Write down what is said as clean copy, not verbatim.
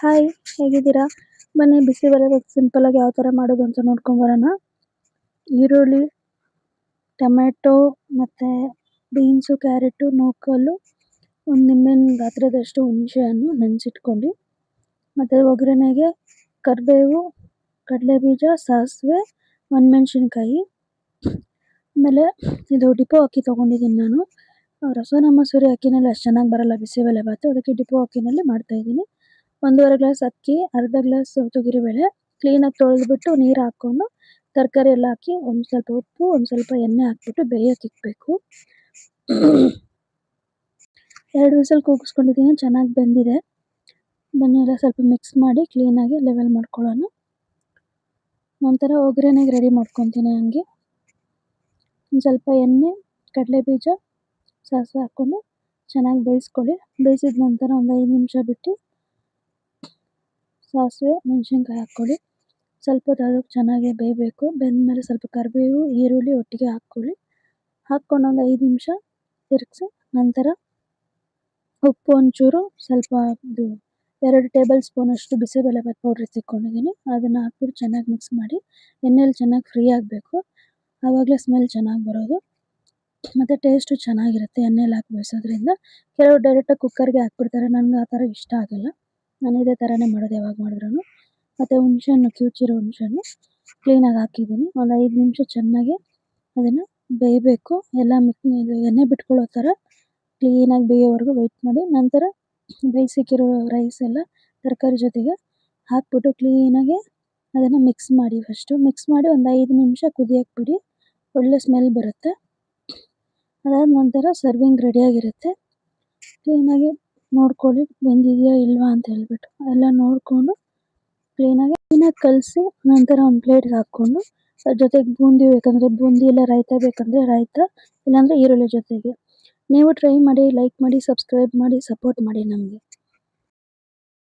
Hi, ಹೇಗಿದ್ದೀರಾ? ಬನ್ನಿ bisibele simple ಆಗಿ ಯಾವ ಥರ ಮಾಡೋದು ಅಂತ ನೋಡ್ಕೊಂಬರೋಣ. ಈರುಳ್ಳಿ, ಟೊಮೆಟೊ ಮತ್ತು ಬೀನ್ಸು, ಕ್ಯಾರೆಟು, ನೂಕಲ್ಲು, ಒಂದು ನಿಂಬೆಹಣ್ಣು ಗಾತ್ರದಷ್ಟು ಹುಣಸೆಹಣ್ಣು ನೆನೆಸಿಟ್ಕೊಂಡು, ಮತ್ತು ಒಗ್ಗರಣೆಗೆ ಕರಿಬೇವು, ಕಡಲೆಬೀಜ, ಸಾಸಿವೆ, ಒಣಮೆಣ್ಸಿನ್ಕಾಯಿ, ಆಮೇಲೆ ಇದು ಡಿಪೋ ಅಕ್ಕಿ ತೊಗೊಂಡಿದ್ದೀನಿ ನಾನು. ರಸೋನಾ ಮಸೂರಿ ಅಕ್ಕಿನಲ್ಲಿ ಅಷ್ಟು ಚೆನ್ನಾಗಿ ಬರೋಲ್ಲ ಬಿಸಿಬೇಳೆ ಬಾತು, ಅದಕ್ಕೆ ಡಿಪೋ ಅಕ್ಕಿನಲ್ಲಿ ಮಾಡ್ತಾಯಿದ್ದೀನಿ. 1.5 ಗ್ಲಾಸ್ ಅಕ್ಕಿ, ಅರ್ಧ ಗ್ಲಾಸ್ ತೊಗರಿಬೇಳೆ ಕ್ಲೀನಾಗಿ ತೊಳೆದ್ಬಿಟ್ಟು ನೀರು ಹಾಕ್ಕೊಂಡು ತರಕಾರಿ ಎಲ್ಲ ಹಾಕಿ ಒಂದು ಸ್ವಲ್ಪ ಉಪ್ಪು, ಒಂದು ಸ್ವಲ್ಪ ಎಣ್ಣೆ ಹಾಕ್ಬಿಟ್ಟು ಬೇಯೋಕೆ ಇಕ್ಬೇಕು. 2 ವಿಸಲ್ ಕೂಗಿಸ್ಕೊಂಡಿದ್ದೀನಿ, ಚೆನ್ನಾಗಿ ಬೆಂದಿದೆ. ಬನ್ನೆಲ್ಲ ಸ್ವಲ್ಪ ಮಿಕ್ಸ್ ಮಾಡಿ ಕ್ಲೀನಾಗಿ ಲೆವೆಲ್ ಮಾಡ್ಕೊಳ್ಳೋಣ. ನಂತರ ಒಗ್ಗರಣೆಗೆ ರೆಡಿ ಮಾಡ್ಕೊತೀನಿ. ಹಂಗೆ ಒಂದು ಸ್ವಲ್ಪ ಎಣ್ಣೆ, ಕಡಲೆಬೀಜ, ಸಾಸಿವೆ ಹಾಕ್ಕೊಂಡು ಚೆನ್ನಾಗಿ ಬೇಯಿಸ್ಕೊಳ್ಳಿ. ಬೇಯಿಸಿದ ನಂತರ ಒಂದು 5 ನಿಮಿಷ ಬಿಟ್ಟು ಸಾಸಿವೆ, ಮೆಣಸಿನ್ಕಾಯಿ ಹಾಕ್ಕೊಳ್ಳಿ. ಸ್ವಲ್ಪ ಹೊತ್ತು ಅದಕ್ಕೆ ಚೆನ್ನಾಗಿ ಬೇಯಬೇಕು. ಬೆಂದಮೇಲೆ ಸ್ವಲ್ಪ ಕರಿಬೇವು, ಈರುಳ್ಳಿ ಒಟ್ಟಿಗೆ ಹಾಕ್ಕೊಳ್ಳಿ. ಹಾಕ್ಕೊಂಡು ಒಂದು 5 ನಿಮಿಷ ತಿರುಗಿಸಿ ನಂತರ ಉಪ್ಪು ಒಂಚೂರು, ಸ್ವಲ್ಪ ಇದು 2 ಟೇಬಲ್ ಸ್ಪೂನಷ್ಟು ಬಿಸಿಬೇಳೆಬಾತ್ ಪೌಡ್ರ್ ತೆಕ್ಕೊಂಡಿದ್ದೀನಿ, ಅದನ್ನು ಹಾಕ್ಬಿಟ್ಟು ಚೆನ್ನಾಗಿ ಮಿಕ್ಸ್ ಮಾಡಿ. ಎಣ್ಣೆಲಿ ಚೆನ್ನಾಗಿ ಫ್ರೈ ಆಗಬೇಕು, ಆವಾಗಲೇ ಸ್ಮೆಲ್ ಚೆನ್ನಾಗಿ ಬರೋದು ಮತ್ತು ಟೇಸ್ಟು ಚೆನ್ನಾಗಿರುತ್ತೆ ಎಣ್ಣೆಲಿ ಹಾಕಿ ಬೇಯಿಸೋದ್ರಿಂದ. ಕೆಲವರು ಡೈರೆಕ್ಟಾಗಿ ಕುಕ್ಕರ್ಗೆ ಹಾಕ್ಬಿಡ್ತಾರೆ, ನನಗೆ ಆ ಥರ ಇಷ್ಟ ಆಗೋಲ್ಲ. ನಾನು ಇದೇ ಥರನೇ ಮಾಡೋದು ಯಾವಾಗ ಮಾಡಿದ್ರೂ. ಮತ್ತು ಹುಣಸೆಹಣ್ಣು, ಕಿವುಚಿರೋ ಹುಣಸೆಹಣ್ಣು ಕ್ಲೀನಾಗಿ ಹಾಕಿದ್ದೀನಿ. ಒಂದು 5 ನಿಮಿಷ ಚೆನ್ನಾಗಿ ಅದನ್ನು ಬೇಯಬೇಕು. ಎಲ್ಲ ಇದು ಎಣ್ಣೆ ಬಿಟ್ಕೊಳ್ಳೋ ಥರ ಕ್ಲೀನಾಗಿ ಬೇಯೋವರೆಗೂ ವೆಯ್ಟ್ ಮಾಡಿ. ನಂತರ ಬೇಯಿಸಿಕ್ಕಿರೋ ರೈಸ್ ಎಲ್ಲ ತರಕಾರಿ ಜೊತೆಗೆ ಹಾಕ್ಬಿಟ್ಟು ಕ್ಲೀನಾಗಿ ಅದನ್ನು ಮಿಕ್ಸ್ ಮಾಡಿ. ಮಿಕ್ಸ್ ಮಾಡಿ ಒಂದು 5 ನಿಮಿಷ ಕುದಿಯೋಕ್ಕೆ ಬಿಡಿ, ಒಳ್ಳೆ ಸ್ಮೆಲ್ ಬರುತ್ತೆ. ಅದಾದ ನಂತರ ಸರ್ವಿಂಗ್ ರೆಡಿಯಾಗಿರುತ್ತೆ. ಕ್ಲೀನಾಗಿ ನೋಡ್ಕೊಳ್ಳಿ ಬೆಂದಿದೆಯಾ ಇಲ್ವಾ ಅಂತ ಹೇಳ್ಬಿಟ್ಟು ಎಲ್ಲ ನೋಡಿಕೊಂಡು ಕ್ಲೀನಾಗಿ ಕಲಸಿ ನಂತರ ಒಂದು ಪ್ಲೇಟ್ಗೆ ಹಾಕ್ಕೊಂಡು ಅದ್ರ ಜೊತೆಗೆ ಬೂಂದಿ ಬೇಕಂದರೆ ಬೂಂದಿ, ಇಲ್ಲ ರಾಯ್ತ ಬೇಕಂದರೆ ರಾಯ್ತ, ಇಲ್ಲಾಂದರೆ ಈರುಳ್ಳಿ ಜೊತೆಗೆ. ನೀವು ಟ್ರೈ ಮಾಡಿ, ಲೈಕ್ ಮಾಡಿ, ಸಬ್ಸ್ಕ್ರೈಬ್ ಮಾಡಿ, ಸಪೋರ್ಟ್ ಮಾಡಿ ನಮಗೆ.